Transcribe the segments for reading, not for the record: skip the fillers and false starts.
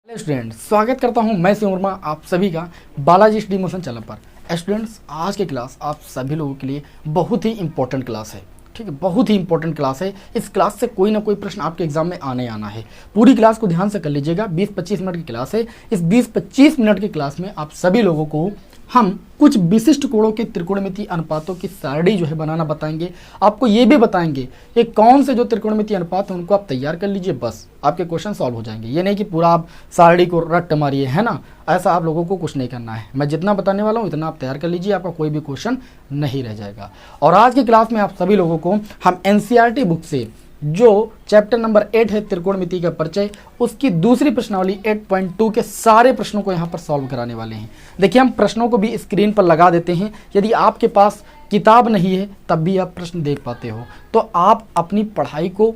Hello student, स्वागत करता हूं मैं वर्मा आप सभी का बालाजी स्टडी मोशन चैनल पर। स्टूडेंट्स, आज की क्लास आप सभी लोगों के लिए बहुत ही इंपॉर्टेंट क्लास है। ठीक है, बहुत ही इंपॉर्टेंट क्लास है। इस क्लास से कोई ना कोई प्रश्न आपके एग्जाम में आना है। पूरी क्लास को ध्यान से कर लीजिएगा। 20-25 मिनट की क्लास है। इस 20-25 मिनट की क्लास में आप सभी लोगों को हम कुछ विशिष्ट कोणों के त्रिकोणमितीय अनुपातों की सारणी जो है बनाना बताएंगे। आपको ये भी बताएंगे कि कौन से जो त्रिकोणमितीय अनुपात हैं उनको आप तैयार कर लीजिए, बस आपके क्वेश्चन सॉल्व हो जाएंगे। ये नहीं कि पूरा आप सारणी को रट मारिए, है ना। ऐसा आप लोगों को कुछ नहीं करना है। मैं जितना बताने वाला हूँ इतना आप तैयार कर लीजिए, आपका कोई भी क्वेश्चन नहीं रह जाएगा। और आज की क्लास में आप सभी लोगों को हम एनसीईआरटी बुक से जो चैप्टर नंबर 8 है त्रिकोणमिति का परिचय, उसकी दूसरी प्रश्नावली 8.2 के सारे प्रश्नों को यहाँ पर सॉल्व कराने वाले हैं। देखिए, हम प्रश्नों को भी स्क्रीन पर लगा देते हैं। यदि आपके पास किताब नहीं है तब भी आप प्रश्न देख पाते हो। तो आप अपनी पढ़ाई को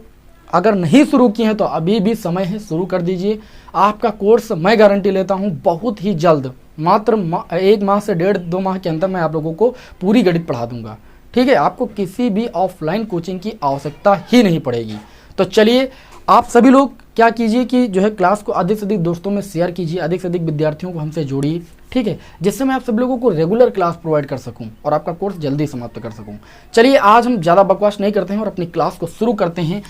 अगर नहीं शुरू किए हैं तो अभी भी समय है, शुरू कर दीजिए। आपका कोर्स मैं गारंटी लेता हूँ बहुत ही जल्द, मात्र 1 माह से 1.5-2 माह के अंदर मैं आप लोगों को पूरी गणित पढ़ा दूंगा। ठीक है, आपको किसी भी ऑफलाइन कोचिंग की आवश्यकता ही नहीं पड़ेगी। तो चलिए, आप सभी लोग क्या कीजिए कि जो है क्लास को अधिक से अधिक दोस्तों में शेयर कीजिए, अधिक से अधिक विद्यार्थियों को हमसे जोड़िए। ठीक है, जिससे मैं आप सभी लोगों को रेगुलर क्लास प्रोवाइड कर सकूं और आपका कोर्स जल्दी समाप्त कर सकूं। चलिए, आज हम ज़्यादा बकवास नहीं करते हैं और अपनी क्लास को शुरू करते हैं।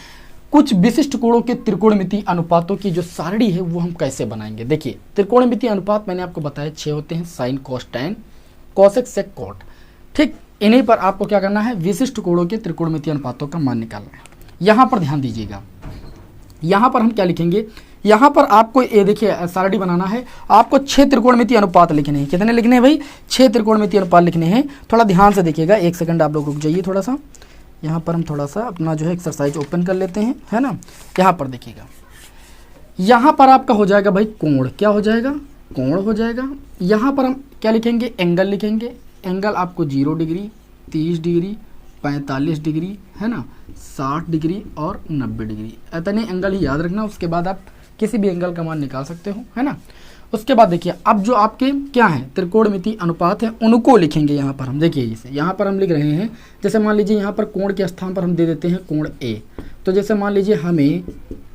कुछ विशिष्ट कोणों के त्रिकोणमितीय अनुपातों की जो सारणी है वो हम कैसे बनाएंगे। देखिए, त्रिकोणमितीय अनुपात मैंने आपको बताया 6 होते हैं, साइन, कॉस, टैन, कॉसेक, सेक, कॉट। ठीक, इन्हीं पर आपको क्या करना है, विशिष्ट कोणों के त्रिकोणमितीय अनुपातों का मान निकालना है। यहाँ पर ध्यान दीजिएगा, यहाँ पर हम क्या लिखेंगे, यहाँ पर आपको ये देखिए सारणी बनाना है। आपको 6 त्रिकोणमितीय अनुपात लिखने हैं। कितने लिखने हैं भाई? 6 त्रिकोणमितीय अनुपात लिखने हैं। थोड़ा ध्यान से देखिएगा, 1 सेकंड आप लोग रुक जाइए थोड़ा सा। यहाँ पर हम थोड़ा सा अपना जो है एक्सरसाइज ओपन कर लेते हैं, है ना। यहाँ पर देखिएगा, यहाँ पर आपका हो जाएगा भाई कोण। क्या हो जाएगा? कोण हो जाएगा। यहाँ पर हम क्या लिखेंगे? एंगल लिखेंगे। एंगल आपको 0 डिग्री, 30 डिग्री, 45 डिग्री, है ना, 60 डिग्री और 90 डिग्री। इतने एंगल ही याद रखना। उसके बाद आप किसी भी एंगल का मान निकाल सकते हो, है ना। उसके बाद देखिए, अब जो आपके क्या है त्रिकोणमितीय अनुपात है उनको लिखेंगे यहाँ पर हम। देखिए, इसे यहाँ पर हम लिख रहे हैं। जैसे मान लीजिए यहाँ पर कोण के स्थान पर हम दे देते हैं कोण ए। तो जैसे मान लीजिए हमें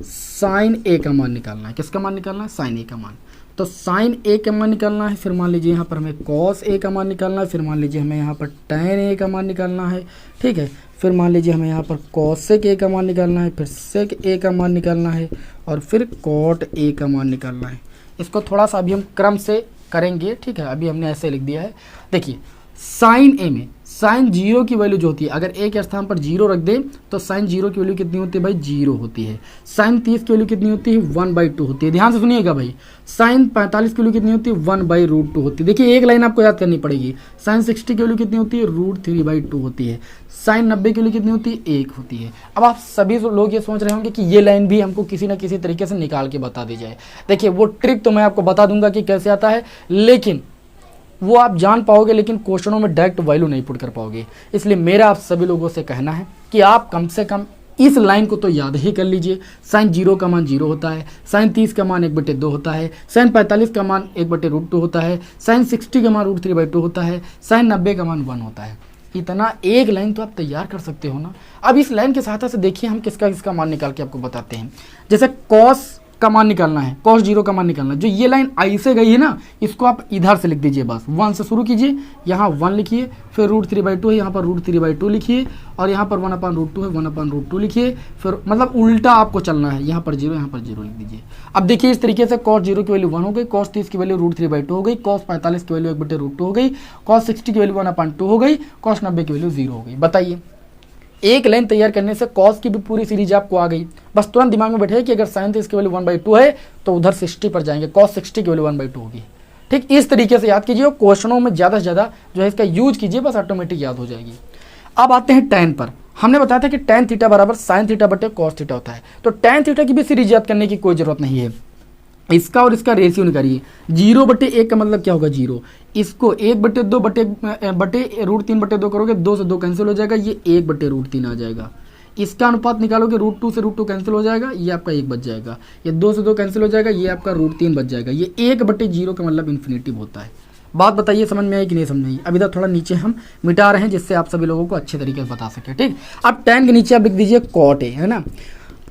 साइन ए का मान निकालना है। किसका मान निकालना है? साइन ए का मान। तो साइन ए का मान निकालना है। फिर मान लीजिए यहाँ पर हमें कॉस ए का मान निकालना है। फिर मान लीजिए हमें यहाँ पर टैन ए का मान निकालना है। ठीक है, फिर मान लीजिए हमें यहाँ पर कॉसेक ए का मान निकालना है। फिर सेक ए का मान निकालना है और फिर कॉट ए का मान निकालना है। इसको थोड़ा सा अभी हम क्रम से करेंगे। ठीक है, अभी हमने ऐसे लिख दिया है। देखिए, साइन ए में साइन 0 की वैल्यू जो होती है, अगर ए के स्थान पर 0 रख दें तो साइन 0 की वैल्यू कितनी होती है भाई? 0 होती है। साइन 30 की वैल्यू कितनी होती है? 1/2 होती है। ध्यान से सुनिएगा भाई। साइन 45 की वैल्यू कितनी होती है? 1/√2 होती है। देखिए, एक लाइन आपको याद करनी पड़ेगी। साइन 60 की वैल्यू कितनी होती है? √3/2 होती है। साइन 90 की वैल्यू कितनी होती है? 1 होती है। अब आप सभी लोग ये सोच रहे होंगे कि ये लाइन भी हमको किसी ना किसी तरीके से निकाल के बता दी जाए। देखिए, वो ट्रिक तो मैं आपको बता दूंगा कि कैसे आता है, लेकिन वो आप जान पाओगे, लेकिन क्वेश्चनों में डायरेक्ट वैल्यू नहीं पुट कर पाओगे। इसलिए मेरा आप सभी लोगों से कहना है कि आप कम से कम इस लाइन को तो याद ही कर लीजिए। साइन 0 का मान 0 होता है। साइन 30 का मान 1/2 होता है। साइन 45 का मान 1/√2 होता है। साइन 60 का मान √3/2 होता है। साइन 90 का मान 1 होता है। इतना एक लाइन तो आप तैयार कर सकते हो ना। अब इस लाइन की सहायता से देखिए हम किसका किसका मान निकाल के आपको बताते हैं। जैसे कॉस का मान निकालना है, cos 0 का मान निकालना है। जो ये लाइन आई से गई है ना, इसको आप इधर से लिख दीजिए। बस 1 से शुरू कीजिए, यहाँ 1 लिखिए, फिर √3/2 है, यहाँ पर √3/2 लिखिए, और यहाँ पर 1/√2 है, 1/√2 लिखिए। फिर मतलब उल्टा आपको चलना है, यहाँ पर 0, यहाँ पर 0 लिख दीजिए। अब देखिए, इस तरीके से cos 0 की वैल्यू 1 हो गई, cos 30 की वैल्यू √3/2 हो गई, cos 45 की वैल्यू 1/√2 हो गई, cos 60 की वैल्यू 1/2 हो गई, cos 90 की वैल्यू 0 हो गई। बताइए, एक लाइन तैयार करने से कॉस की भी पूरी सीरीज आपको आ गई। बस तुरंत दिमाग में बैठे कि अगर साइन 30 की वैल्यू 1/2 है तो उधर 60 पर जाएंगे, कॉस 60 की वैल्यू 1/2 होगी। ठीक इस तरीके से याद कीजिए और क्वेश्चनों में ज़्यादा से ज़्यादा जो है इसका यूज कीजिए, बस ऑटोमेटिक याद हो जाएगी। अब आते हैं टैन पर। हमने बताया था कि टैन थीटा बराबर साइन थीटा बटे कॉस थीटा होता है। तो टैन थीटा की भी सीरीज याद करने की कोई जरूरत नहीं है। इसका और इसका रेशियो निकालिए। 0/1 का मतलब क्या होगा? 0। इसको 1/2 बटे √3/2 करोगे, 2 से 2 कैंसिल हो जाएगा, ये 1/√3 आ जाएगा। इसका अनुपात निकालोगे, √2 से √2 कैंसिल हो जाएगा, ये आपका 1 बच जाएगा। ये 2 से 2 कैंसिल हो जाएगा, ये आपका √3 बच जाएगा। ये 1/0 का मतलब इन्फिनिटिव होता है। बात बताइए समझ में आई कि नहीं समझ में आई? अब इधर थोड़ा नीचे हम मिटा रहे हैं जिससे आप सभी लोगों को अच्छे तरीके से बता सके। ठीक, अब टैन के नीचे आप लिख दीजिए कॉट ए, है ना।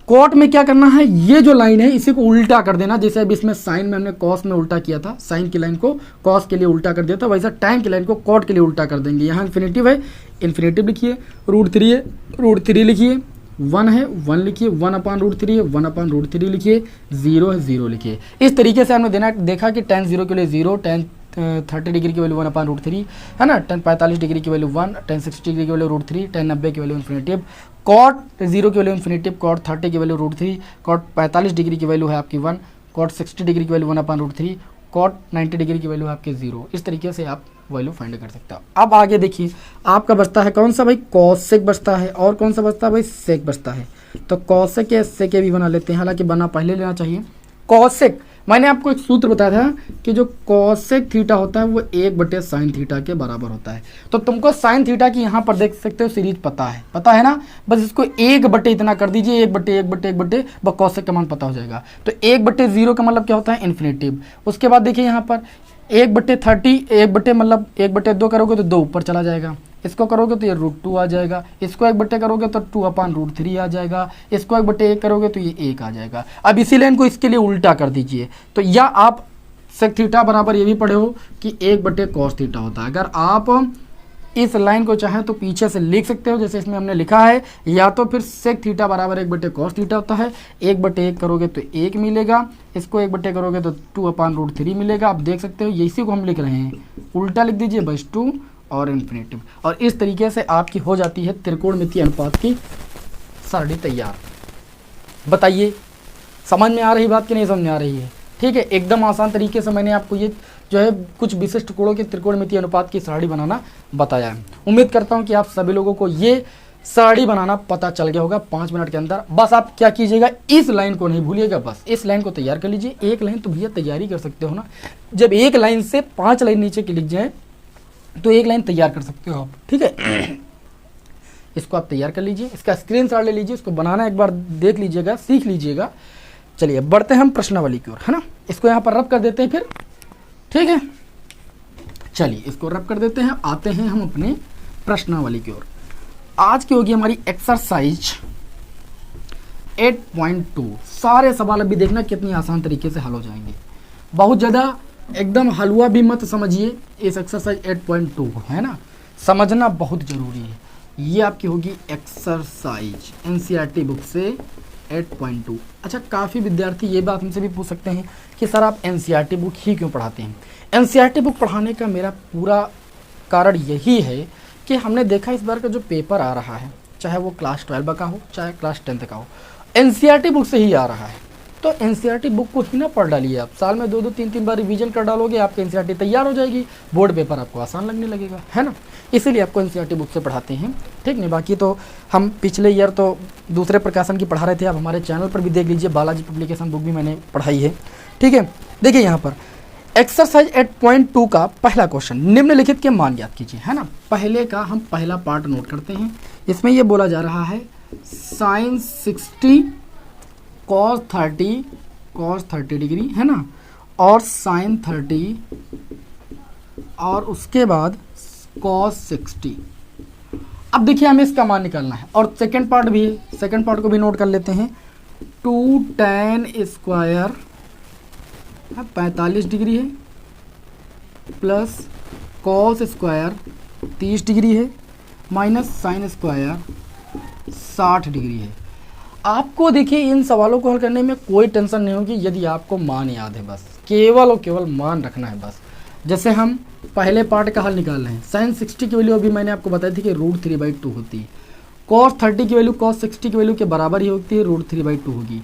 कॉट में क्या करना है, ये जो लाइन है इसी को उल्टा कर देना, जैसे अब इसमें साइन में हमने कॉस में उल्टा किया था, साइन की लाइन को कॉस के लिए उल्टा कर दिया था, वैसा टैन की लाइन को कॉट के लिए उल्टा कर देंगे। यहाँ इन्फिनेटिव है, इन्फिनेटिव लिखिए, √3 है, √3 लिखिए, 1 है 1 लिखिए, 1/√3 है 1/√3 लिखिए, 0 है 0 लिखिए। इस तरीके से हमने देखा कि tan 0 के लिए 0, tan 30 डिग्री की वैल्यू 1/√3 है ना, tan 45 डिग्री की वैल्यू 1, tan 60 डिग्री की वैल्यू √3, tan 90 की वैल्यू इन्फिनेटिव, cot 0 की वैल्यू इन्फिनेटिव, cot 30 की वैल्यू √3, cot 45 डिग्री की वैल्यू है आपकी 1, cot 60 डिग्री की वैल्यू 1/√3, cot 90 डिग्री की वैल्यू है आपकी 0। इस तरीके से आप वैल्यू फाइंड कर सकते हो। अब आगे देखिए आपका बचता है कौन सा भाई, कॉसेक बचता है, और कौन सा बचता है भाई, सेक बचता है। तो कॉसेक या सेक भी बना लेते हैं, हालांकि बना पहले लेना चाहिए। कॉसेक, मैंने आपको एक सूत्र बताया था कि जो कॉसेक थीटा होता है वो 1/sin थीटा के बराबर होता है। तो तुमको साइन थीटा की यहाँ पर देख सकते हो सीरीज पता है ना, बस इसको 1/, इतना कर दीजिए, 1/1/1/, बस कॉसेक का मान पता हो जाएगा। तो 1/0 का मतलब क्या होता है, इन्फिनेटिव। उसके बाद देखिए यहाँ पर 1/30, 1/2 करोगे तो 2 ऊपर चला जाएगा, इसको करोगे तो ये √2 आ जाएगा, इसको 1/, करोगे तो 2/√3 आ जाएगा, इसको 1/1 करोगे तो ये 1 आ जाएगा। अब इसी लाइन को इसके लिए उल्टा कर दीजिए, तो या आप सेक थीटा बराबर ये भी पढ़े हो कि 1/cos थीटा होता है। अगर आप इस लाइन को चाहें तो पीछे से लिख सकते हो, जैसे इसमें हमने लिखा है, या तो फिर सेक थीटा बराबर 1/cos थीटा होता है, 1/1 करोगे तो 1 मिलेगा, इसको 1/, करोगे तो 2/√3 मिलेगा। आप देख सकते हो, इसी को हम लिख रहे हैं, उल्टा लिख दीजिए बस 2 और इन्फिनेटिव। और इस तरीके से आपकी हो जाती है त्रिकोणमितीय अनुपात की सरणी तैयार। बताइए समझ में आ रही बात कि नहीं समझ में आ रही है? ठीक है, एकदम आसान तरीके से मैंने आपको ये जो है कुछ विशिष्ट कोणों के त्रिकोणमितीय अनुपात की सारणी बनाना बताया है। उम्मीद करता हूं कि आप सभी लोगों को ये सारणी बनाना पता चल गया होगा 5 मिनट के अंदर। बस आप क्या कीजिएगा, इस लाइन को नहीं भूलिएगा, बस इस लाइन को तैयार कर लीजिए। एक लाइन तो भैया तैयारी कर सकते हो ना, जब एक लाइन से 5 लाइन नीचे की लिख जाए तो एक लाइन तैयार कर सकते हो आप। ठीक है, इसको आप तैयार कर लीजिए, इसका स्क्रीनशॉट ले लीजिए, इसको बनाना एक बार देख लीजिएगा, सीख लीजिएगा। चलिए बढ़ते हैं हम प्रश्नावली की ओर, है ना। इसको यहाँ पर रब कर देते हैं फिर, ठीक है। चलिए इसको रब कर देते हैं, आते हैं हम अपने प्रश्नावली की ओर। आज की होगी हमारी एक्सरसाइज 8.2। सारे सवाल अभी देखना कितनी आसान तरीके से हल हो जाएंगे, बहुत ज़्यादा एकदम हलवा भी मत समझिए इस एक्सरसाइज 8.2 को, है ना, समझना बहुत ज़रूरी है। ये आपकी होगी एक्सरसाइज एनसीईआरटी बुक से 8.2। अच्छा, काफ़ी विद्यार्थी ये बात हमसे भी पूछ सकते हैं कि सर आप एनसीईआरटी बुक ही क्यों पढ़ाते हैं। एनसीईआरटी बुक पढ़ाने का मेरा पूरा कारण यही है कि हमने देखा इस बार का जो पेपर आ रहा है, चाहे वो क्लास 12 का हो चाहे क्लास 10th का हो, एनसीईआरटी बुक से ही आ रहा है। तो एनसीईआरटी बुक को ही ना पढ़ डालिए आप, साल में 2-2 3-3 बार रिवीजन कर डालोगे, आपकी एनसीईआरटी तैयार हो जाएगी, बोर्ड पेपर आपको आसान लगने लगेगा, है ना। इसीलिए आपको एनसीईआरटी बुक से पढ़ाते हैं, ठीक नहीं। बाकी तो हम पिछले ईयर तो दूसरे प्रकाशन की पढ़ा रहे थे, आप हमारे चैनल पर भी देख लीजिए, बालाजी पब्लिकेशन बुक भी मैंने पढ़ाई है, ठीक है। देखिए यहाँ पर एक्सरसाइज 8.2 का पहला क्वेश्चन, निम्नलिखित के मान ज्ञात कीजिए, है ना। पहले का हम पहला पार्ट नोट करते हैं। इसमें यह बोला जा रहा है sin 60 cos 30 डिग्री, है ना, और sin 30 और उसके बाद cos 60। अब देखिए हमें इसका मान निकालना है, और सेकंड पार्ट भी है, सेकंड पार्ट को भी नोट कर लेते हैं। 2 tan स्क्वायर 45 डिग्री है, प्लस cos स्क्वायर 30 डिग्री है, माइनस sin स्क्वायर 60 डिग्री है। आपको देखिए इन सवालों को हल करने में कोई टेंशन नहीं होगी यदि आपको मान याद है, बस केवल और केवल मान रखना है बस। जैसे हम पहले पार्ट का हल निकाल रहे हैं, sin 60 की वैल्यू अभी मैंने आपको बताई थी कि √3/2 होती है, cos 30 की वैल्यू cos 60 की वैल्यू के बराबर ही होती है, √3/2 होगी,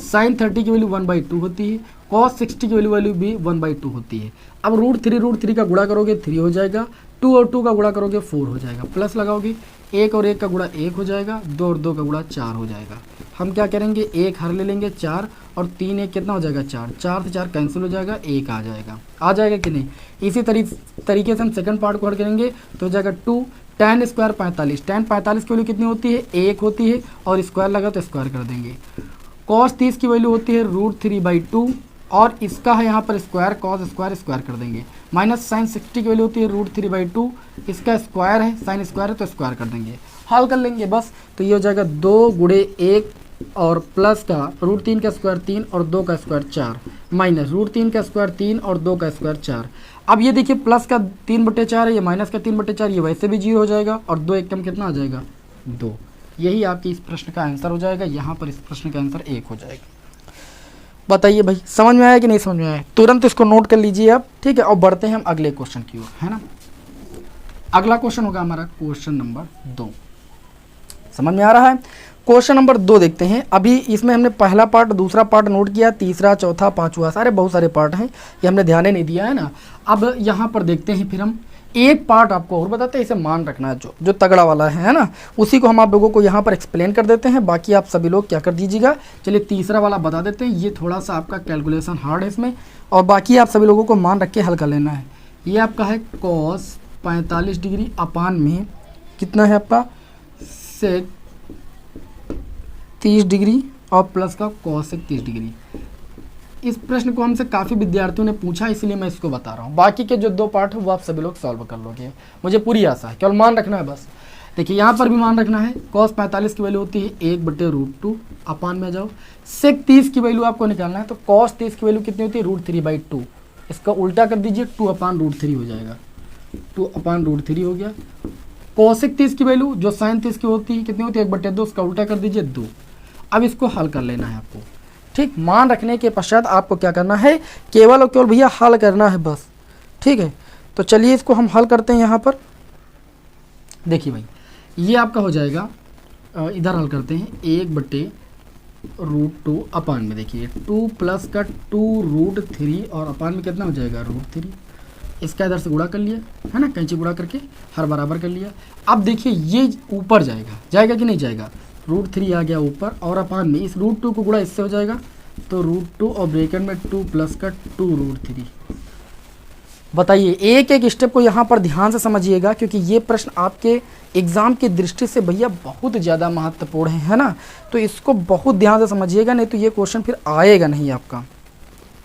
sin 30 की वैल्यू 1/2 होती है, cos 60 की वैल्यू भी 1/2 होती है। अब √3 का गुणा करोगे 3 हो जाएगा, 2 और 2 का गुणा करोगे 4 हो जाएगा, प्लस लगाओगे 1 और 1 का गुणा 1 हो जाएगा, 2 और 2 का गुणा 4 हो जाएगा। हम क्या करेंगे, 1 हर ले लेंगे 4, और 3 1 कितना हो जाएगा 4, 4 से 4 कैंसिल हो जाएगा, 1 आ जाएगा कि नहीं। इसी तरीके से हम सेकंड पार्ट को हल करेंगे तो हो जाएगा 2 tan स्क्वायर 45, tan 45 की वैल्यू कितनी होती है, 1 होती है, और स्क्वायर लगा तो स्क्वायर कर देंगे। cos 30 की वैल्यू होती है √3/2, और इसका है यहाँ पर स्क्वायर, cos स्क्वायर कर देंगे, माइनस sin 60 की वैल्यू होती है √3/2, इसका स्क्वायर है, sin स्क्वायर है तो स्क्वायर कर देंगे, हल कर लेंगे बस। तो ये हो जाएगा 2 × 1 और प्लस का रूट 3 का स्क्वायर 3 और 2 का स्क्वायर 4 माइनस रूट 3 का स्क्वायर 3 और 2 का स्क्वायर 4। अब ये देखिए प्लस का 3/4 है, ये माइनस का 3/4, ये वैसे भी 0 हो जाएगा और 2 एक कम कितना आ जाएगा 2। यही आपकी इस प्रश्न का आंसर हो जाएगा। यहाँ पर इस प्रश्न का आंसर 1 हो जाएगा। बताइए भाई समझ में आया कि नहीं समझ में आया? तुरंत इसको नोट कर लीजिए आप, ठीक है। और बढ़ते हैं हम अगले क्वेश्चन की ओर, है ना। अगला क्वेश्चन होगा हमारा क्वेश्चन नंबर 2। समझ में आ रहा है? क्वेश्चन नंबर 2 देखते हैं। अभी इसमें हमने पहला पार्ट, दूसरा पार्ट नोट किया, तीसरा, चौथा, पांचवा, सारे बहुत सारे पार्ट हैं, ये हमने ध्यान नहीं दिया है ना। अब यहाँ पर देखते हैं फिर हम एक पार्ट आपको और बताते हैं, इसे मान रखना है, जो तगड़ा वाला है ना, उसी को हम आप लोगों को यहाँ पर एक्सप्लेन कर देते हैं। बाकी आप सभी लोग क्या कर दीजिएगा, चलिए तीसरा वाला बता देते हैं। ये थोड़ा सा आपका कैलकुलेशन हार्ड है इसमें, और बाकी आप सभी लोगों को मान रख के हल कर लेना है। ये आपका है कॉस 45 डिग्री अपान में कितना है आपका सेक 30 डिग्री और प्लस का कॉस 30 डिग्री। इस प्रश्न को हमसे काफ़ी विद्यार्थियों ने पूछा, इसलिए मैं इसको बता रहा हूँ। बाकी के जो 2 पार्ट है वो आप सभी लोग सॉल्व कर लोगे, मुझे पूरी आशा है। केवल मान रखना है बस। देखिए यहाँ पर भी मान रखना है। कॉस 45 की वैल्यू होती है 1/√2 अपान में जाओ। सेक 30 की वैल्यू आपको निकालना है, तो कॉस 30 की वैल्यू कितनी होती है √3/2। इसका उल्टा कर दीजिए, 2/√3 हो जाएगा, 2/√3 हो गया। कॉसेक 30 की वैल्यू जो साइन 30 की होती है कितनी होती है 1/2, उसका उल्टा कर दीजिए 2। अब इसको हल कर लेना है आपको, ठीक। मान रखने के पश्चात आपको क्या करना है, केवल और केवल भैया हल करना है बस, ठीक है। तो चलिए इसको हम हल करते हैं। यहाँ पर देखिए भाई, ये आपका हो जाएगा, इधर हल करते हैं 1/√2 अपान में, देखिए 2 प्लस का 2√3 और अपान में कितना हो जाएगा √3। इसका इधर से गुणा कर लिया है ना, कैंची गुणा करके हर बराबर कर लिया। अब देखिए ये ऊपर जाएगा कि नहीं जाएगा, √3 आ गया ऊपर, और अपान में इस √2 को गुणा इससे हो जाएगा, तो √2 और ब्रैकेट में 2 प्लस का 2√3। बताइए, एक एक स्टेप को यहाँ पर ध्यान से समझिएगा, क्योंकि ये प्रश्न आपके एग्जाम की दृष्टि से भैया बहुत ज़्यादा महत्वपूर्ण है ना। तो इसको बहुत ध्यान से समझिएगा, नहीं तो ये क्वेश्चन फिर आएगा नहीं आपका,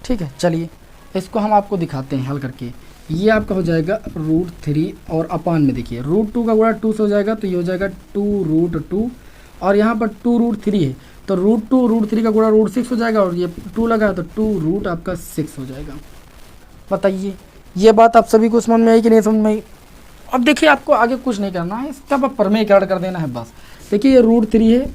ठीक है। चलिए इसको हम आपको दिखाते हैं हल करके। ये आपका हो जाएगा √3 और अपान में देखिए √2 का गुणा 2 से हो जाएगा, तो ये हो जाएगा 2√2, और यहाँ पर 2√3 है, तो √2 √3 का गुणा √6 हो जाएगा, और ये 2 लगा तो 2 आपका 6 हो जाएगा। बताइए ये बात आप सभी को समझ में आई कि नहीं समझ में आई? अब देखिए आपको आगे कुछ नहीं करना है, इसका बस प्रमेयीकरण कर देना है बस। देखिए ये √3 है,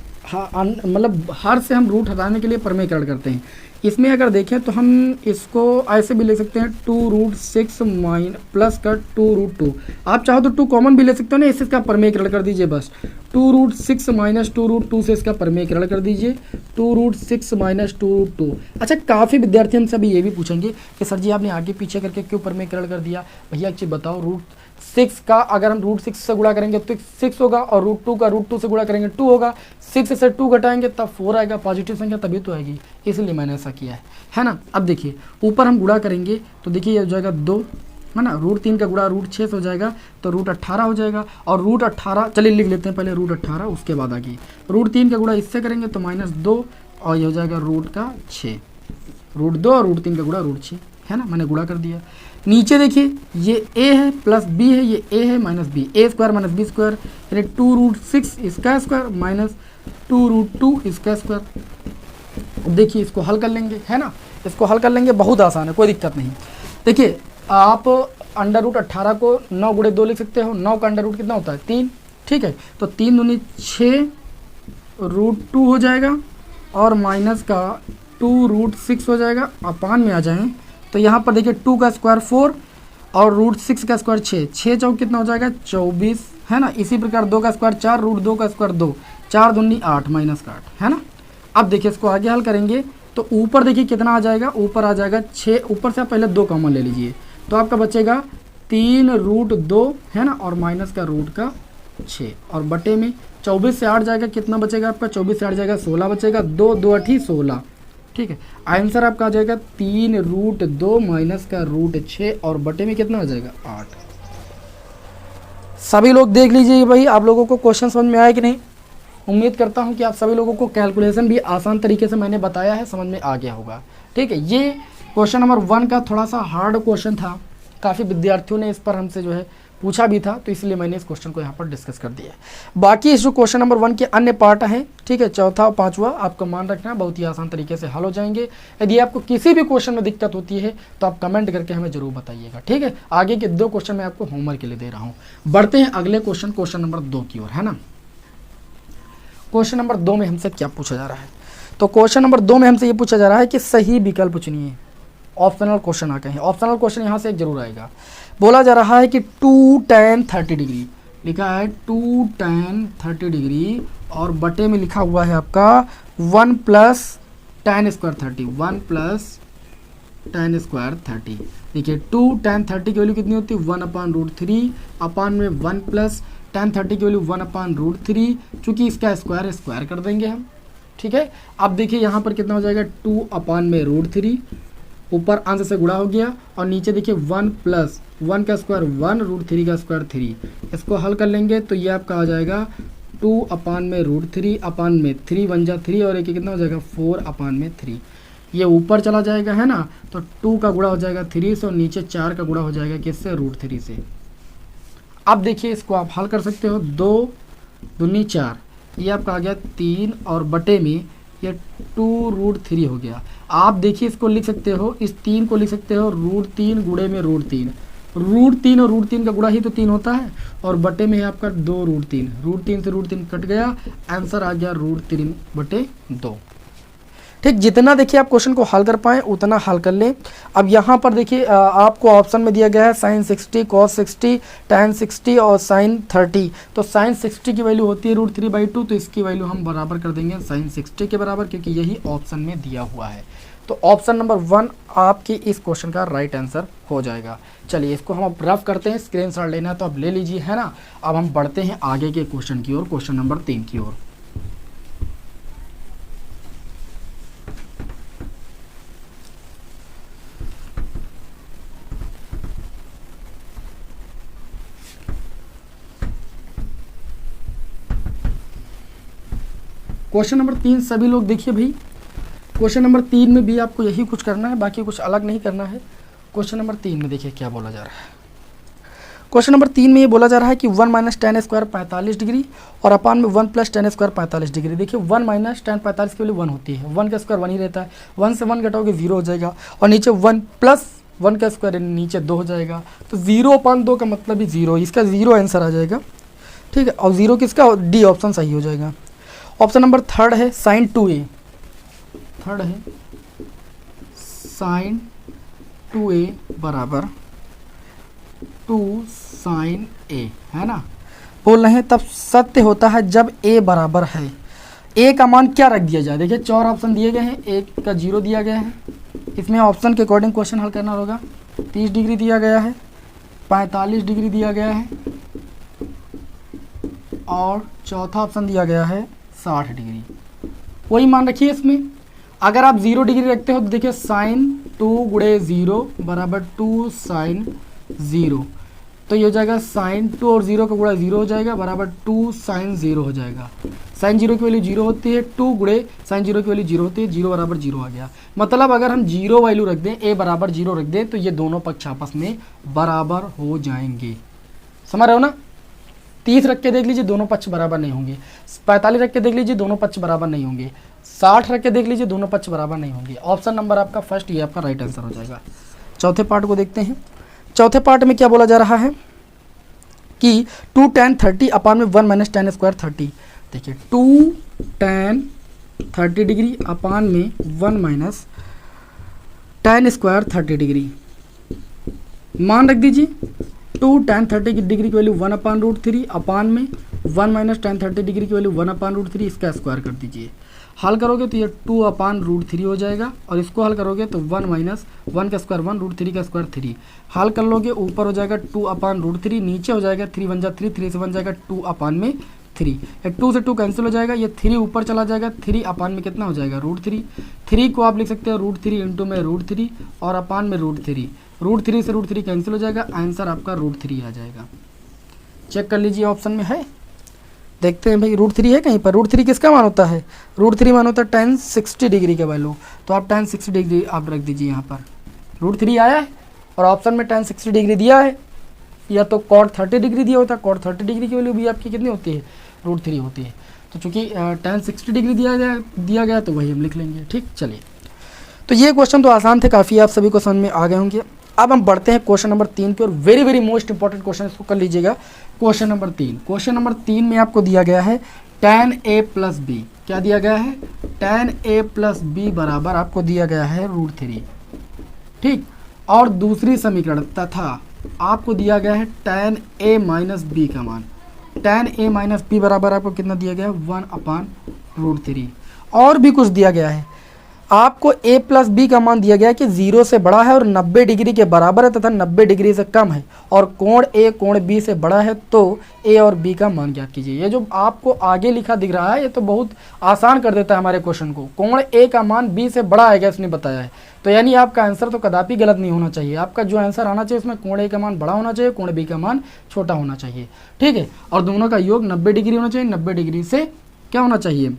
मतलब हर से हम रूट हटाने के लिए प्रमेयीकरण करते हैं। इसमें अगर देखें तो हम इसको ऐसे भी ले सकते हैं 2√6 प्लस का 2√2। आप चाहो तो 2 कॉमन भी ले सकते हो ना, इसका प्रमेयीकरण कर दीजिए बस। 2√6 माइनस 2√2 से इसका प्रमेयीकरण कर दीजिए, 2√6 माइनस 2√2। अच्छा, काफ़ी विद्यार्थी हमसे अभी ये भी पूछेंगे कि सर जी आपने आगे पीछे करके क्यों प्रमेयीकरण कर दिया। भैया एक चीज़ बताओ, √6 का अगर हम √6 से गुणा करेंगे तो 6 होगा, और √2 का √2 से गुणा करेंगे 2 होगा। 6 से 2 घटाएंगे तब 4 आएगा, पॉजिटिव संख्या तभी तो आएगी, इसलिए मैंने ऐसा किया है ना। अब देखिए ऊपर हम गुणा करेंगे तो देखिए ये हो जाएगा 2 है ना, √3 का गुणा √6 से हो जाएगा तो √18 हो जाएगा, और √18 चलिए लिख लेते हैं पहले √18, उसके बाद आगे √3 का गुणा इससे करेंगे तो -2, और ये हो जाएगा √6, √2 और √3 का गुणा √6 है ना, मैंने गुणा कर दिया। नीचे देखिए ये a है प्लस b है, ये a है minus b, a square minus b square, यानी 2√6 इसका स्क्वायर माइनस 2√2 इसका स्क्वायर। देखिए इसको हल कर लेंगे है ना, इसको हल कर लेंगे, बहुत आसान है, कोई दिक्कत नहीं। देखिए आप √18 को 9 गुणे 2 लिख सकते हो, 9 का अंडर रूट कितना होता है 3, ठीक है। तो 3 दूनी 6 √2 हो जाएगा, और माइनस का 2√6 हो जाएगा। अपान में आ जाएं तो यहाँ पर देखिए 2 का स्क्वायर 4 और √6 का स्क्वायर 6, 6 चौक कितना हो जाएगा 24 है ना। इसी प्रकार 2 का स्क्वायर 4, √2 का स्क्वायर 2, 4 दूनी 8 माइनस का 8 है ना। अब देखिए इसको आगे हल करेंगे तो ऊपर देखिए कितना आ जाएगा, ऊपर आ जाएगा 6, ऊपर से आप पहले 2 कॉमन ले लीजिए, तो आपका बचेगा 3√2 है ना, और माइनस का रूट का 6, और बटे में 24 से 8 जाएगा, कितना बचेगा आपका 24 से 8 जाएगा 16 बचेगा, 2 2 8 16, ठीक है। आंसर आपका आ जाएगा 3√2 माइनस का √6, और बटे में कितना आ जाएगा 8। सभी लोग देख लीजिए भाई, आप लोगों को क्वेश्चन समझ में आया कि नहीं। उम्मीद करता हूं कि आप सभी लोगों को कैलकुलेशन भी आसान तरीके से मैंने बताया है, समझ में आ गया होगा, ठीक है। ये क्वेश्चन नंबर 1 का थोड़ा सा हार्ड क्वेश्चन था, काफ़ी विद्यार्थियों ने इस पर हमसे जो है पूछा भी था, तो इसलिए मैंने इस क्वेश्चन को यहाँ पर डिस्कस कर दिया है। बाकी इस जो क्वेश्चन नंबर 1 के अन्य पार्ट हैं, ठीक है, चौथा और पांचवा आपको मान रखना, बहुत ही आसान तरीके से हल हो जाएंगे। यदि आपको किसी भी क्वेश्चन में दिक्कत होती है तो आप कमेंट करके हमें जरूर बताइएगा, ठीक है। आगे के 2 क्वेश्चन मैं आपको होमवर्क के लिए दे रहा हूँ। बढ़ते हैं अगले क्वेश्चन नंबर 2 की ओर, है ना। क्वेश्चन नंबर 2 में हमसे क्या पूछा जा रहा है, तो क्वेश्चन नंबर 2 में हमसे ये पूछा जा रहा है कि सही विकल्प चुनिए। ऑप्शनल क्वेश्चन आ गए हैं, ऑप्शनल क्वेश्चन यहाँ से एक जरूर आएगा। बोला जा रहा है कि 2 tan 30 डिग्री, लिखा है 2 tan 30 डिग्री और बटे में लिखा हुआ है आपका 1 + tan स्क्वायर 30, 1 + tan स्क्वायर 30। देखिए 2 tan 30 की वैल्यू कितनी होती है 1/√3 अपान में 1 + tan 30 की वैल्यू 1/√3, चूंकि इसका स्क्वायर कर देंगे हम, ठीक है। अब देखिए यहाँ पर कितना हो जाएगा 2/√3, ऊपर अंश से गुणा हो गया और नीचे देखिए 1 + 1 का स्क्वायर 1 √3 का स्क्वायर 3। इसको हल कर लेंगे तो ये आपका आ जाएगा 2/√3 अपान में 3 बन जा 3 और एक कितना हो जाएगा 4/3। ये ऊपर चला जाएगा, है ना, तो 2 का गुणा हो जाएगा 3 से और नीचे 4 का गुणा हो जाएगा किससे √3 से। अब देखिए इसको आप हल कर सकते हो, 2 दूनी 4, ये आपका आ गया 3 और बटे में ये 2√3 हो गया। आप देखिए इसको लिख सकते हो, इस 3 को लिख सकते हो √3 गुणे में √3, √3 और √3 का गुणा ही तो 3 होता है और बटे में है आपका 2√3, √3 से √3 कट गया, आंसर आ गया √3/2। ठीक, जितना देखिए आप क्वेश्चन को हल कर पाएँ उतना हल कर लें। अब यहाँ पर देखिए आपको ऑप्शन में दिया गया है sin 60, cos 60, tan 60 और sin 30। तो sin 60 की वैल्यू होती है √3/2, तो इसकी वैल्यू हम बराबर कर देंगे sin 60 के बराबर, क्योंकि यही ऑप्शन में दिया हुआ है। तो ऑप्शन नंबर 1 आपके इस क्वेश्चन का राइट आंसर हो जाएगा। चलिए इसको हम अब रफ करते हैं, स्क्रीनशॉट लेना है तो आप ले लीजिए, है ना। अब हम बढ़ते हैं आगे के क्वेश्चन की ओर, क्वेश्चन नंबर 3 की ओर। क्वेश्चन नंबर 3 सभी लोग देखिए भाई, क्वेश्चन नंबर 3 में भी आपको यही कुछ करना है, बाकी कुछ अलग नहीं करना है। क्वेश्चन नंबर 3 में देखिए क्या बोला जा रहा है। क्वेश्चन नंबर 3 में ये बोला जा रहा है कि 1 - tan स्क्वायर 45 डिग्री और अपान में 1 + tan स्क्वायर 45 डिग्री। देखिए 1 - tan 45 की वैल्यू 1 होती है, 1 का स्क्वायर 1 ही रहता है, 1 से 1 घटाओगे 0 हो जाएगा और नीचे 1 + 1 का स्क्वायर नीचे 2 हो जाएगा, तो 0/2 का मतलब ही 0, इसका 0 आंसर आ जाएगा, ठीक है। और 0 किसका, डी ऑप्शन सही हो जाएगा। ऑप्शन नंबर 3 है sin 2a, थर्ड है sin 2a बराबर 2 sin a, है ना। बोल रहे हैं तब सत्य होता है जब a बराबर है। a का मान क्या रख दिया जाए, देखिए 4 ऑप्शन दिए गए हैं, a का 0 दिया गया है, इसमें ऑप्शन के अकॉर्डिंग क्वेश्चन हल करना होगा। 30 डिग्री दिया गया है, 45 डिग्री दिया गया है और चौथा ऑप्शन दिया गया है 60 डिग्री। वही मान रखिए इसमें, अगर आप 0 डिग्री रखते हो तो देखिए sin 2 × 0 बराबर 2 sin 0, तो ये हो जाएगा sin 2 और 0 का गुणा 0 हो जाएगा बराबर 2 sin 0 हो जाएगा। sin 0 की वैल्यू 0 होती है, 2 × sin 0 की वैल्यू 0 होती है, 0 बराबर 0 आ गया। मतलब अगर हम 0 वैल्यू रख दें, a बराबर 0 रख दें, तो ये दोनों पक्ष आपस में बराबर हो जाएंगे। समझ रहे हो ना। 30 रख के देख लीजिए, दोनों पक्ष बराबर नहीं होंगे। 45 रख के देख लीजिए, दोनों पक्ष बराबर नहीं होंगे। 60 रख के देख लीजिए, दोनों पक्ष बराबर नहीं होंगे। ऑप्शन नंबर आपका फर्स्ट, ये आपका राइट आंसर हो जाएगा। चौथे पार्ट को देखते हैं। चौथे पार्ट में क्या बोला जा रहा है कि 2 tan 30 अपान में 1 - tan स्क्वायर 30। देखिए 2 tan 30 डिग्री अपान में 1 - tan स्क्वायर 30 डिग्री, मान रख दीजिए 2 tan 30 डिग्री की वैल्यू 1/√3 अपान में 1 - tan 30 डिग्री की वैल्यू 1/√3, इसका स्क्वायर कर दीजिए। हल करोगे तो ये 2/√3 हो जाएगा और इसको हल करोगे तो 1 - 1 का स्क्वायर 1, √3 का स्क्वायर 3। हल कर लोगे, ऊपर हो जाएगा 2/√3, नीचे हो जाएगा 3 बन जा 3, 3 से बन जाएगा 2/3। 2 से 2 कैंसिल हो जाएगा, ये 3 ऊपर चला जाएगा, 3 अपान में कितना हो जाएगा √3। 3 को आप लिख सकते हो √3 इंटू में √3 और अपान में √3। √3 से √3 कैंसिल हो जाएगा, आंसर आपका √3 आ जाएगा। चेक कर लीजिए ऑप्शन में है, देखते हैं भाई √3 है कहीं पर। √3 किसका मान होता है, √3 मान होता है tan 60 डिग्री का वैल्यू, तो आप tan 60 डिग्री आप रख दीजिए यहाँ पर। √3 आया है और ऑप्शन में tan 60 डिग्री दिया है, या तो cot 30 डिग्री दिया होता है, cot 30 डिग्री की वैल्यू भी आपकी कितनी होती है, √3 होती है। तो चूंकि tan 60 डिग्री दिया गया तो वही हम लिख लेंगे। ठीक, चलिए, तो ये क्वेश्चन तो आसान थे काफ़ी, आप सभी को समझ में आ गए होंगे। अब हम बढ़ते हैं क्वेश्चन नंबर 3 पे, और very very most important question, इसको कर लीजिएगा। क्वेश्चन नंबर 3, क्वेश्चन नंबर 3 में आपको दिया गया है tan a प्लस बी, क्या दिया गया है, tan a प्लस बी बराबर आपको दिया गया है √3। ठीक, और दूसरी समीकरण तथा आपको दिया गया है tan a माइनस बी का मान, tan a माइनस बी बराबर आपको कितना दिया गया है, 1/√3। और भी कुछ दिया गया है, आपको a प्लस बी का मान दिया गया है कि 0 से बड़ा है और 90 डिग्री के बराबर है तथा 90 डिग्री से कम है, और कोण a कोण b से बड़ा है, तो a और b का मान ज्ञात कीजिए। ये जो आपको आगे लिखा दिख रहा है ये तो बहुत आसान कर देता है हमारे क्वेश्चन को। कोण a का मान b से बड़ा आएगा, इसने बताया है, तो यानी आपका आंसर तो कदापि गलत नहीं होना चाहिए। आपका जो आंसर आना चाहिए उसमें कोण a का मान बड़ा होना चाहिए, कोण b का मान छोटा होना चाहिए। ठीक है, और दोनों का योग 90 डिग्री होना चाहिए, 90 डिग्री से क्या होना चाहिए,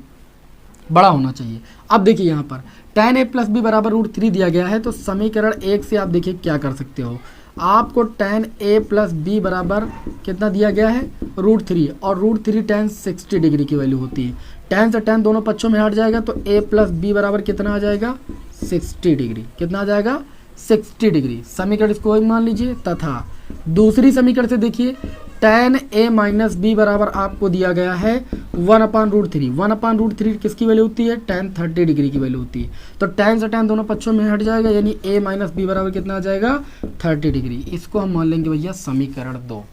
बड़ा होना चाहिए। अब देखिए यहाँ पर tan a प्लस बी बराबर √3 दिया गया है, तो समीकरण 1 से आप देखिए क्या कर सकते हो। आपको tan a प्लस बी बराबर कितना दिया गया है, √3, और √3 tan 60 डिग्री की वैल्यू होती है। tan से tan दोनों पक्षों में हट जाएगा, तो a प्लस बी बराबर कितना आ जाएगा, 60 डिग्री। कितना आ जाएगा, 60 डिग्री। समीकरण इसको ही मान लीजिए। तथा दूसरी समीकरण से देखिए tan a माइनस बी बराबर आपको दिया गया है 1/√3। 1/√3 किसकी वैल्यू होती है, tan 30 डिग्री की वैल्यू होती है। तो tan से tan दोनों पक्षों में हट जाएगा, यानी a माइनस बी बराबर कितना आ जाएगा, 30 डिग्री। इसको हम मान लेंगे भैया समीकरण 2।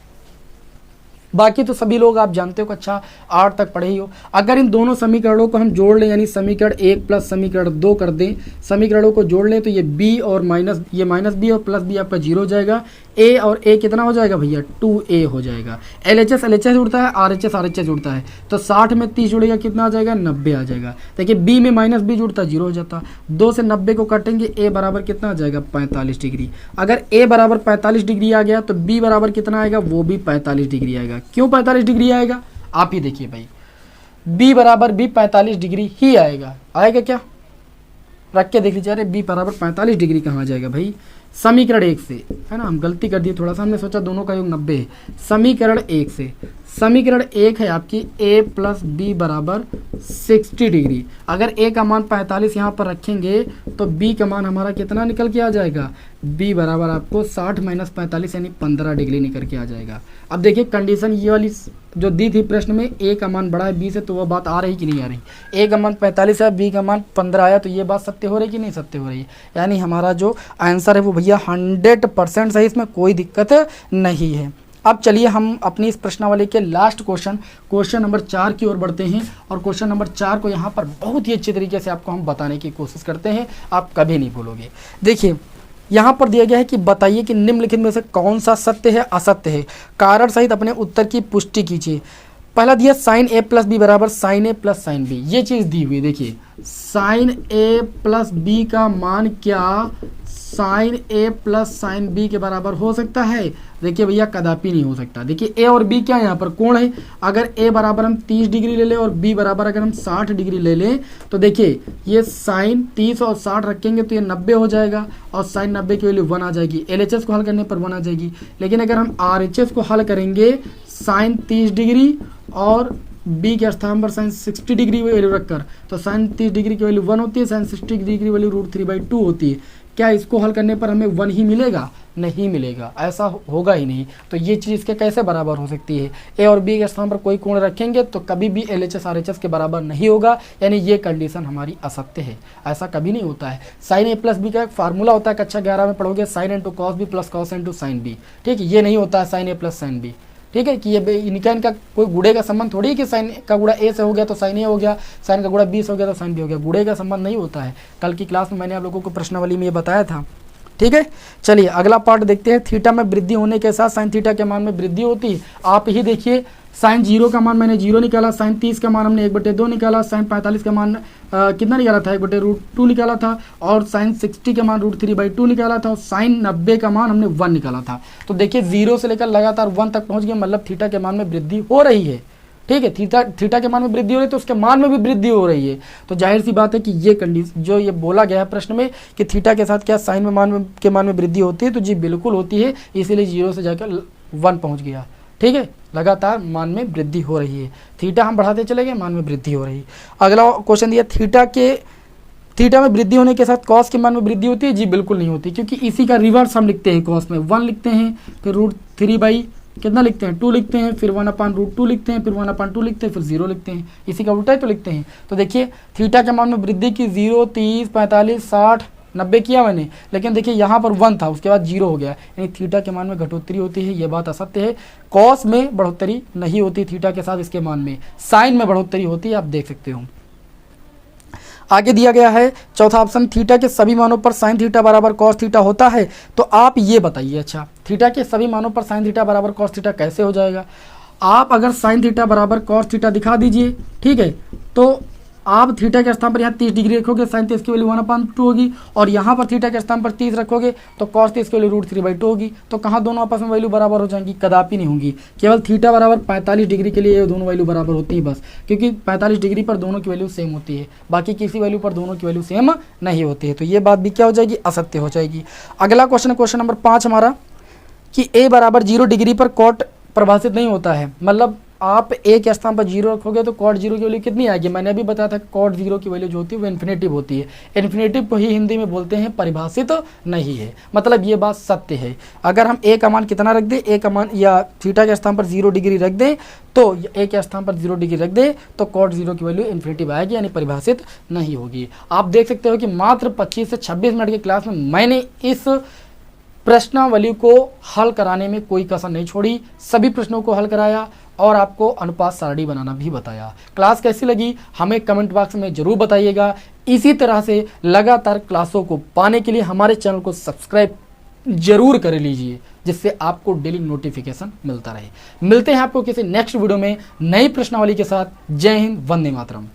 बाकी तो सभी लोग आप जानते हो कि अच्छा 8 तक पढ़े ही हो। अगर इन दोनों समीकरणों को हम जोड़ लें, यानी समीकरण 1 प्लस समीकरण 2 कर दें, समीकरणों को जोड़ लें, तो ये b और माइनस, ये माइनस बी और प्लस बी आपका 0 हो जाएगा। a और a कितना हो जाएगा भैया, 2a हो जाएगा। LHS LHS जुड़ता है, RHS RHS जुड़ता है, तो 60 में 30 जुड़ेगा, कितना आ जाएगा, 90 आ जाएगा। देखिए b में माइनस बी जुड़ता, 0 हो जाता। 2 से 90 को काटेंगे, a बराबर कितना आ जाएगा, 45 डिग्री। अगर a बराबर 45 डिग्री आ गया तो b बराबर कितना आएगा, वो भी 45 डिग्री आएगा। क्यों 45 डिग्री आएगा, आप ही देखिए भाई, b बराबर भी 45 डिग्री ही आएगा। आएगा क्या, रख के देख लीजिए। अरे b बराबर 45 डिग्री कहाँ आ जाएगा भाई, समीकरण 1 से, है ना, हम गलती कर दिए थोड़ा सा, हमने सोचा दोनों का योग 90 है। समीकरण 1 से, समीकरण 1 है आपकी a प्लस बी बराबर 60 डिग्री। अगर a का मान 45 यहाँ पर रखेंगे तो b का मान हमारा कितना निकल के आ जाएगा, b बराबर आपको 60 माइनस 45 यानी 15 डिग्री निकल के आ जाएगा। अब देखिए कंडीशन ये वाली जो दी थी प्रश्न में, a का मान बड़ा है b से, तो वह बात आ रही कि नहीं आ रही। a का मान 45 है, b का मान 15 आया, तो ये बात सत्य हो रही कि नहीं सत्य हो रही है। यानी हमारा जो आंसर है वो भैया 100% सही, इसमें कोई दिक्कत नहीं है। अब चलिए हम अपनी इस प्रश्नावली के लास्ट क्वेश्चन नंबर 4 की ओर बढ़ते हैं, और क्वेश्चन नंबर 4 को यहाँ पर बहुत ही अच्छे तरीके से आपको हम बताने की कोशिश करते हैं, आप कभी नहीं भूलोगे। देखिए यहाँ पर दिया गया है कि बताइए कि निम्नलिखित में से कौन सा सत्य है असत्य है, कारण सहित अपने उत्तर की पुष्टि कीजिए। पहला दिया sin a प्लस बी बराबर sin a plus sin b, ये चीज़ दी हुई। देखिए sin a प्लस बी का मान क्या sin a plus sin b के बराबर हो सकता है, देखिए भैया कदापि नहीं हो सकता। देखिए a और b क्या है, यहाँ पर कोण है। अगर a बराबर हम 30 डिग्री ले लें और b बराबर अगर हम 60 डिग्री ले लें, तो देखिए ये साइन 30 और 60 रखेंगे तो ये 90 हो जाएगा, और साइन 90 की वैल्यू 1 आ जाएगी। LHS को हल करने पर 1 आ जाएगी। लेकिन अगर हम RHS को हल करेंगे, साइन 30 डिग्री और b के स्थान पर साइन 60 डिग्री वैल्यू रखकर, तो साइन 30 डिग्री की वैल्यू 1 होती है, साइन 60 डिग्री की वैल्यू √3/2 होती है। क्या इसको हल करने पर हमें 1 ही मिलेगा, नहीं मिलेगा, ऐसा होगा ही नहीं। तो ये चीज़ इसके कैसे बराबर हो सकती है, a और b के स्थान पर कोई कोण रखेंगे तो कभी भी LHS RHS के बराबर नहीं होगा, यानी ये कंडीशन हमारी असत्य है, ऐसा कभी नहीं होता है। साइन a प्लस बी का एक फार्मूला होता है, कक्षा 11 में पढ़ोगे, sine into cos B plus cos into sine B. ठीक है, ये नहीं होता है sine a plus sine B. ठीक है, कि ये इनका कोई गुड़े का संबंध थोड़ी है कि साइन का गुड़ा a से हो गया तो साइन a हो गया, साइन का गुड़ा b से हो गया तो साइन b हो गया। गुड़े का संबंध नहीं होता है। कल की क्लास में मैंने आप लोगों को प्रश्नावली में ये बताया था। ठीक है, चलिए अगला पार्ट देखते हैं। थीटा में वृद्धि होने के साथ साइन थीटा के मान में वृद्धि होती है। आप ही देखिए, साइन 0 का मान मैंने 0 निकाला, साइन 30 का मान हमने 1/2 निकाला, साइन 45 का मान कितना निकाला था, 1/√2 निकाला था, और साइन 60 का मान √3/2 निकाला था, और साइन 90 का मान हमने 1 निकाला था। तो देखिए 0 से लेकर लगातार 1 तक पहुंच गए, मतलब थीटा के मान में वृद्धि हो रही है। ठीक है, थीटा के मान में वृद्धि हो रही है तो उसके मान में भी वृद्धि हो रही है। तो जाहिर सी बात है कि ये कंडीशन जो ये बोला गया है प्रश्न में कि थीटा के साथ क्या साइन में के मान में वृद्धि होती है, तो जी बिल्कुल होती है। इसीलिए 0 से जाकर 1 पहुंच गया। ठीक है, लगातार मान में वृद्धि हो रही है। थीटा हम बढ़ाते चले गए, मान में वृद्धि हो रही है। अगला क्वेश्चन दिया, थीटा में वृद्धि होने के साथ कॉस के मान में वृद्धि होती है? जी बिल्कुल नहीं होती, क्योंकि इसी का रिवर्स हम लिखते हैं। कॉस में 1 लिखते हैं, फिर √3 कितना लिखते हैं 2 लिखते हैं, फिर 1/√2 लिखते हैं, फिर 1/2 लिखते हैं, फिर 0 लिखते हैं। इसी का उल्टा ही तो लिखते हैं। तो देखिए थीटा के मान में वृद्धि की 0, 30, 45, 60, 90 किया मैंने, लेकिन देखिए यहाँ पर 1 था, उसके बाद 0 हो गया, यानी थीटा के मान में घटोत्तरी होती है। ये बात असत्य है। कॉस में बढ़ोत्तरी नहीं होती थीटा के साथ, इसके मान में साइन में बढ़ोत्तरी होती है, आप देख सकते हो। आगे दिया गया है चौथा ऑप्शन, थीटा के सभी मानों पर साइन थीटा बराबर कॉस थीटा होता है। तो आप ये बताइए, अच्छा थीटा के सभी मानों पर साइन थीटा बराबर कॉस थीटा कैसे हो जाएगा? आप अगर साइन थीटा बराबर कॉस थीटा दिखा दीजिए, ठीक है, तो आप थीटा के स्थान पर यहाँ 30 डिग्री रखोगे, साइन 30 की वैल्यू 1/2 होगी, और यहाँ पर थीटा के स्थान पर 30 रखोगे तो कॉस 30 की वैल्यू √3/2 होगी। तो कहाँ दोनों आपस में वैल्यू बराबर हो जाएंगी? कदापि नहीं होंगी। केवल थीटा बराबर 45 डिग्री के लिए ये दोनों वैल्यू बराबर होती है बस, क्योंकि 45 डिग्री पर दोनों की वैल्यू सेम होती है, बाकी किसी वैल्यू पर दोनों की वैल्यू सेम नहीं होती है। तो ये बात भी क्या हो जाएगी? असत्य हो जाएगी। अगला क्वेश्चन नंबर 5 हमारा, कि a बराबर 0 डिग्री पर कॉट परिभाषित नहीं होता है। मतलब आप a के स्थान पर 0 रखोगे तो कॉट 0 की वैल्यू कितनी आएगी? मैंने अभी बताया था कॉट 0 की वैल्यू जो होती है वो इन्फिनेटिव होती है। इन्फिनेटिव को ही हिंदी में बोलते हैं परिभाषित नहीं है। मतलब ये बात सत्य है। अगर हम a का मान कितना रख दें, a का मान या थीटा के स्थान पर 0 डिग्री रख दें, तो a के स्थान पर 0 डिग्री रख दें तो कॉट 0 की वैल्यू इन्फिनेटिव आएगी, यानी परिभाषित नहीं होगी। आप देख सकते हो कि मात्र 25 से 26 मिनट की क्लास में मैंने इस प्रश्नावली को हल कराने में कोई कसर नहीं छोड़ी, सभी प्रश्नों को हल कराया और आपको अनुपात सारणी बनाना भी बताया। क्लास कैसी लगी हमें कमेंट बॉक्स में जरूर बताइएगा। इसी तरह से लगातार क्लासों को पाने के लिए हमारे चैनल को सब्सक्राइब जरूर कर लीजिए, जिससे आपको डेली नोटिफिकेशन मिलता रहे। मिलते हैं आपको किसी नेक्स्ट वीडियो में नई प्रश्नावली के साथ। जय हिंद, वंदे मातरम।